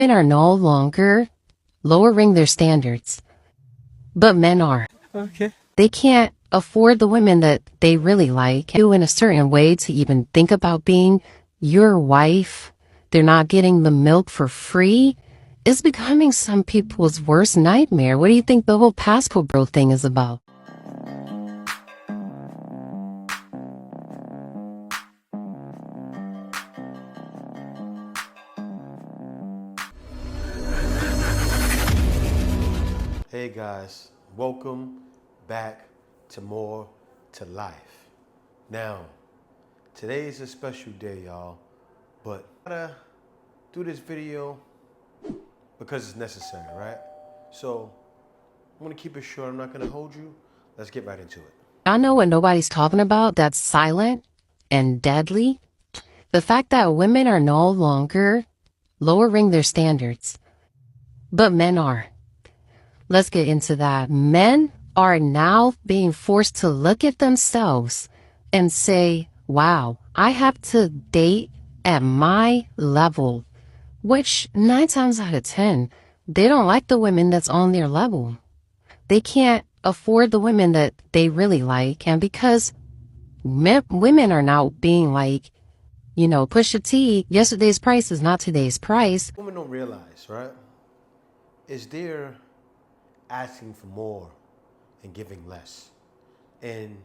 Women are no longer lowering their standards, but men are. Okay. They can't afford the women that they really like you in a certain way to even think about being your wife. They're not getting the milk for free. It's becoming some people's worst nightmare. What do you think the whole passport bro thing is about? Hey guys, welcome back to More to Life. Now, today is a special day, y'all, but I gotta do this video because it's necessary, right? So, I'm gonna keep it short. I'm not gonna hold you. Let's get right into it. I know what nobody's talking about that's silent and deadly. The fact that women are no longer lowering their standards, but men are. Let's get into that. Men are now being forced to look at themselves and say, wow, I have to date at my level, which 9 times out of 10, they don't like the women that's on their level. They can't afford the women that they really like. And because women are now being like, Pusha T, yesterday's price is not today's price. Women don't realize, right? Is they're asking for more and giving less. And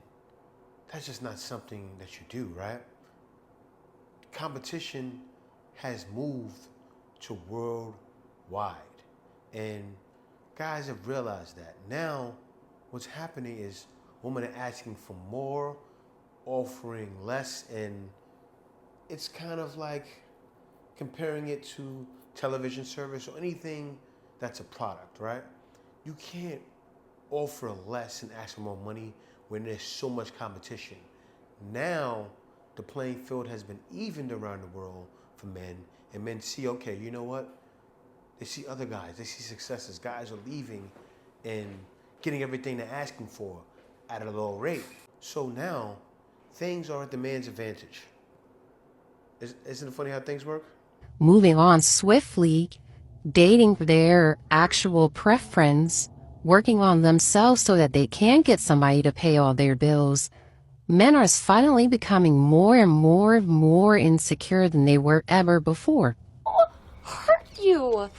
that's just not something that you do, right? Competition has moved to worldwide. And guys have realized that. Now, what's happening is women are asking for more, offering less, and it's kind of like comparing it to television service or anything that's a product, right? You can't offer less and ask for more money when there's so much competition. Now, the playing field has been evened around the world for men, and men see, okay, you know what? They see other guys, they see successes. Guys are leaving and getting everything they're asking for at a low rate. So now, things are at the man's advantage. Isn't it funny how things work? Moving on swiftly, dating their actual preference, working on themselves so that they can get somebody to pay all their bills. Men are finally becoming more and more insecure than they were ever before. Hurt you.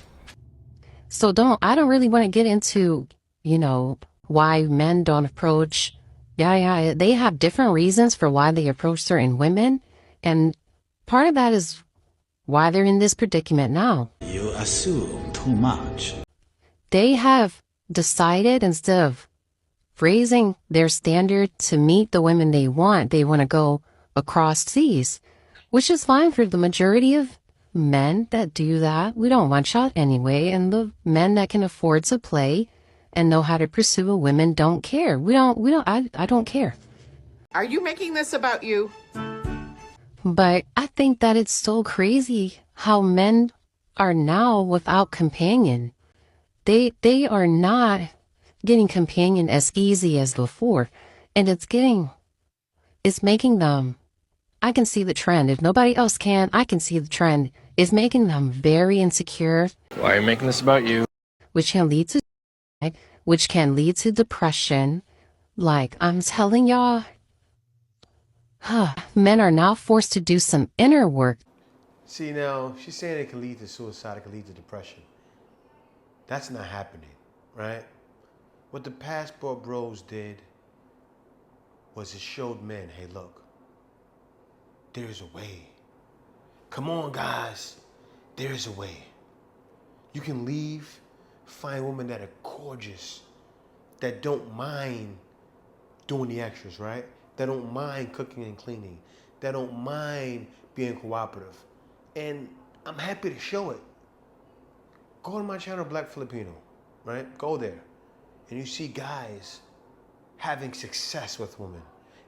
So I don't really want to get into, why men don't approach. Yeah, they have different reasons for why they approach certain women. And part of that is why they're in this predicament now. You assume too much. They have decided instead of raising their standard to meet the women they want to go across seas, which is fine for the majority of men that do that. We don't want shot anyway, and the men that can afford to play and know how to pursue a woman don't care. I don't care. Are you making this about you? But I think that it's so crazy how men are now without companion. They are not getting companion as easy as before. And it's making them, I can see the trend. If nobody else can, I can see the trend. It's making them very insecure. Why are you making this about you? Which can lead to depression. Like I'm telling y'all, men are now forced to do some inner work. See, now, she's saying it can lead to suicide, it can lead to depression. That's not happening, right? What the passport bros did was it showed men, hey, look, there's a way. Come on, guys, there's a way. You can leave, find women that are gorgeous, that don't mind doing the extras, right? That don't mind cooking and cleaning, that don't mind being cooperative. And I'm happy to show it. Go to my channel, Black Filipino, right? Go there. And you see guys having success with women.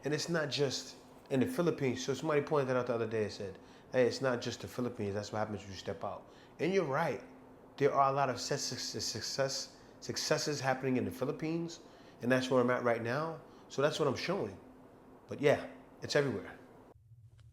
And it's not just in the Philippines. So somebody pointed that out the other day and said, hey, it's not just the Philippines. That's what happens when you step out. And you're right. There are a lot of successes happening in the Philippines. And that's where I'm at right now. So that's what I'm showing. But yeah, it's everywhere.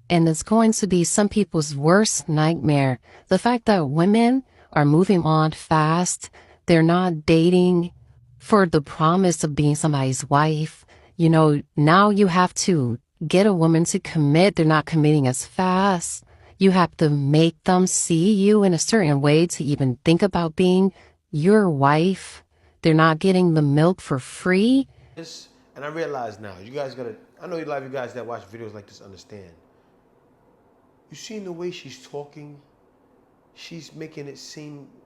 And it's going to be some people's worst nightmare. The fact that women are moving on fast. They're not dating for the promise of being somebody's wife. You know, now you have to get a woman to commit. They're not committing as fast. You have to make them see you in a certain way to even think about being your wife. They're not getting the milk for free. And I realize now, you guys gotta, I know a lot of you guys that watch videos like this understand. You seen the way she's talking? She's making it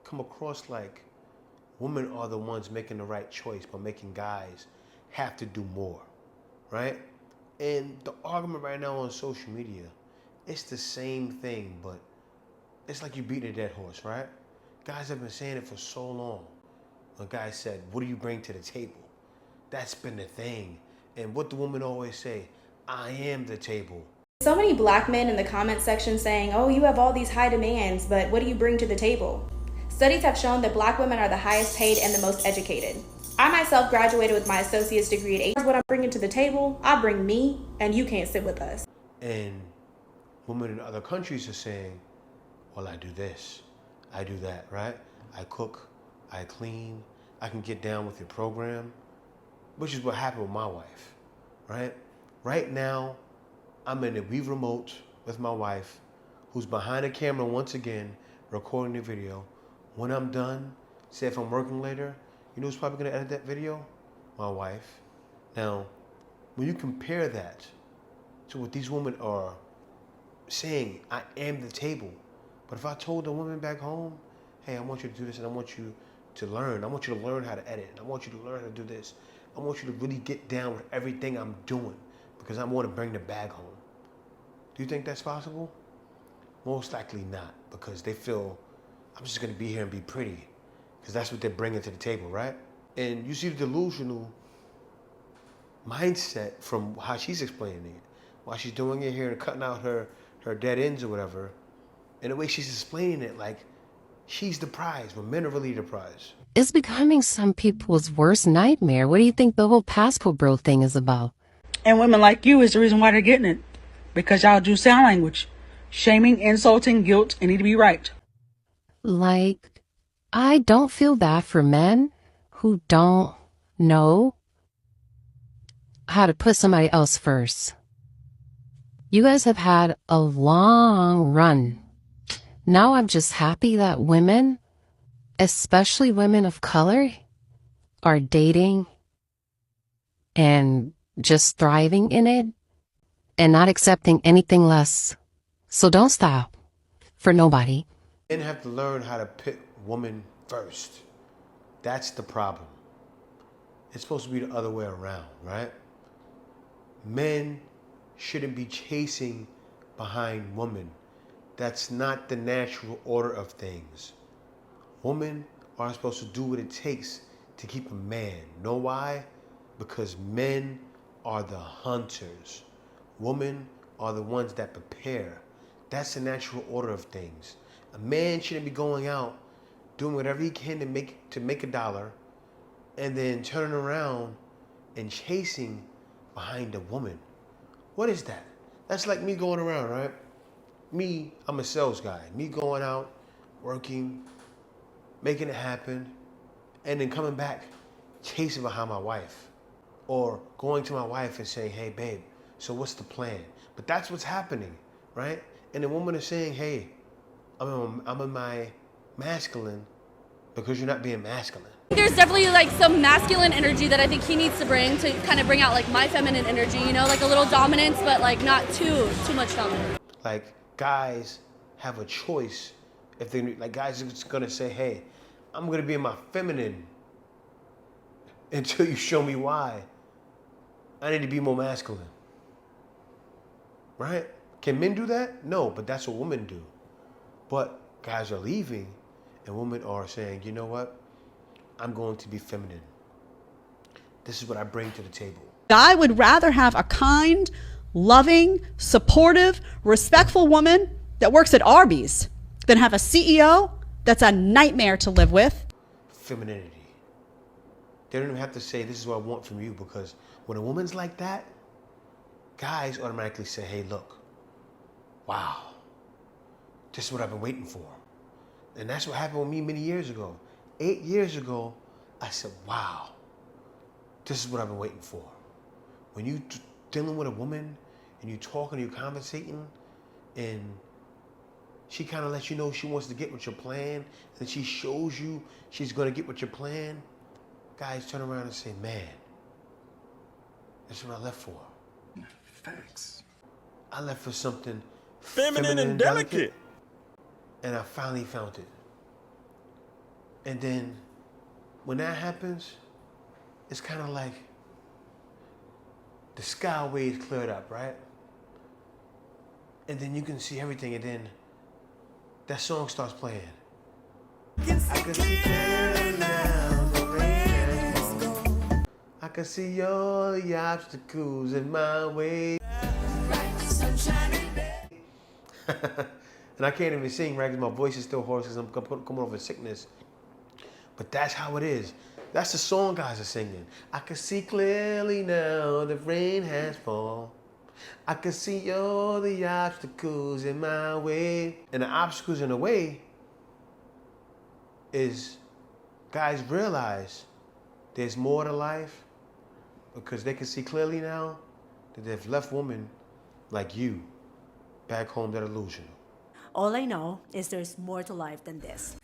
come across like women are the ones making the right choice, but making guys have to do more, right? And the argument right now on social media, it's the same thing, but it's like you beating a dead horse, right? Guys have been saying it for so long. A guy said, what do you bring to the table? That's been the thing. And what the women always say, I am the table. So many black men in the comment section saying, oh, you have all these high demands, but what do you bring to the table? Studies have shown that black women are the highest paid and the most educated. I myself graduated with my associate's degree at 8. What I'm bringing to the table, I bring me, and you can't sit with us. And women in other countries are saying, well, I do this, I do that, right? I cook, I clean, I can get down with your program, which is what happened with my wife, right? Right now, I'm in a Wii remote with my wife, who's behind the camera once again, recording the video. When I'm done, say if I'm working later, you know who's probably gonna edit that video? My wife. Now, when you compare that to what these women are saying, I am the table. But if I told a woman back home, hey, I want you to do this and I want you to learn. I want you to learn how to edit. I want you to learn how to do this. I want you to really get down with everything I'm doing because I want to bring the bag home. Do you think that's possible? Most likely not, because they feel I'm just going to be here and be pretty because that's what they're bringing to the table, right? And you see the delusional mindset from how she's explaining it, while she's doing it here and cutting out her dead ends or whatever, and the way she's explaining it like she's the prize when men are really the prize. It's becoming some people's worst nightmare. What do you think the whole passport bro thing is about? And women like you is the reason why they're getting it. Because y'all do sound language. Shaming, insulting, guilt, and need to be right. Like, I don't feel bad for men who don't know how to put somebody else first. You guys have had a long run. Now I'm just happy that women, especially women of color, are dating and just thriving in it and not accepting anything less. So don't stop for nobody. Men have to learn how to put women first. That's the problem. It's supposed to be the other way around, right? Men shouldn't be chasing behind women. That's not the natural order of things. Women are supposed to do what it takes to keep a man. Know why? Because men are the hunters. Women are the ones that prepare. That's the natural order of things. A man shouldn't be going out doing whatever he can to make a dollar and then turning around and chasing behind a woman. What is that? That's like me going around, right? Me, I'm a sales guy. Me going out, working, making it happen, and then coming back chasing behind my wife. Or going to my wife and saying, hey, babe, so what's the plan? But that's what's happening, right? And the woman is saying, hey, I'm in my masculine because you're not being masculine. There's definitely like some masculine energy that I think he needs to bring to kind of bring out like my feminine energy, you know, like a little dominance, but like not too much dominance. Like guys have a choice if they, like guys are just gonna say, hey, I'm gonna be in my feminine until you show me why I need to be more masculine. Right? Can men do that? No, but that's what women do. But guys are leaving and women are saying, you know what? I'm going to be feminine. This is what I bring to the table. I would rather have a kind, loving, supportive, respectful woman that works at Arby's than have a CEO that's a nightmare to live with. Femininity. They don't even have to say, this is what I want from you, because when a woman's like that, guys automatically say, hey, look, wow, this is what I've been waiting for. And that's what happened with me many years ago. 8 years ago, I said, wow, this is what I've been waiting for. When you dealing with a woman and you talking, you're conversating, and she kind of lets you know she wants to get with your plan, and she shows you she's going to get with your plan, guys turn around and say, man, that's what I left for. Facts. I left for something Feminine and delicate. And I finally found it. And then when that happens, it's kind of like the skyways cleared up, right? And then you can see everything, and then that song starts playing. I can see clearly now, the rain has gone. I can see all the obstacles in my way. And I can't even sing, right? Because my voice is still hoarse because I'm coming off a sickness. But that's how it is. That's the song guys are singing. I can see clearly now, the rain has fallen. I can see all the obstacles in my way. And the obstacles in the way is guys realize there's more to life because they can see clearly now that they've left women like you back home that are delusional. All I know is there's more to life than this.